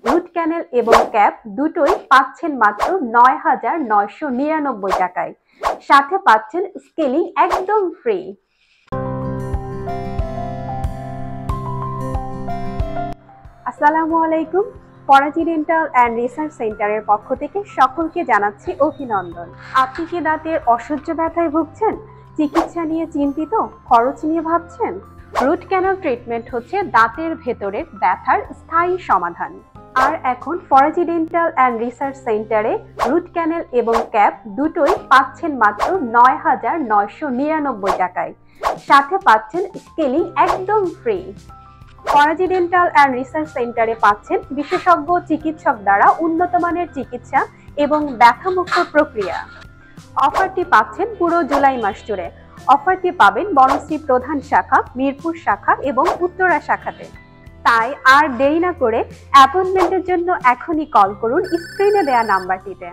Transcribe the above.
Root canal এবং cap দুটোই পাচ্ছেন মাত্র ৯,৯৯৯ টাকায়। সাথে পাচ্ছেন স্কেলিং একদম ফ্রি। আসসালামু আলাইকুম। ফরাজি ডেন্টাল অ্যান্ড রিসার্চ সেন্টারের পক্ষ থেকে সকলকে জানাচ্ছি অভিনন্দন। আপনি কি দাঁতের অসহ্য ব্যথায় ভুগছেন? চিকিৎসা নিয়ে চিন্তিত? খরচ নিয়ে ভাবছেন? রুট ক্যানাল ট্রিটমেন্ট হচ্ছে দাঁতের ভেতরের ব্যথার স্থায়ী সমাধান। আর এখন ফরাজি ডেন্টাল অ্যান্ড রিসার্চ সেন্টারে রুট ক্যানেল এবং ক্যাপ দুটোই পাচ্ছেন মাত্র ৯,৯৯৯ টাকায়। সাথে পাচ্ছেন স্কেলিং একদম free. Faraji dental and research সেন্টারে পাচ্ছেন বিশেষজ্ঞ চিকিৎসক দ্বারা উন্নত মানের চিকিৎসা এবং ব্যথামুক্ত প্রক্রিয়া। অফারটি পাচ্ছেন পুরো জুলাই মাস জুড়ে। অফারটি পাবেন বনশ্রী প্রধান শাখা, মিরপুর শাখা এবং উত্তরা শাখাতে। তাই আর দেরি না করে অ্যাপয়েন্টমেন্টের জন্য এখনই কল করুন স্ক্রিনে দেয়া নাম্বারটিতে।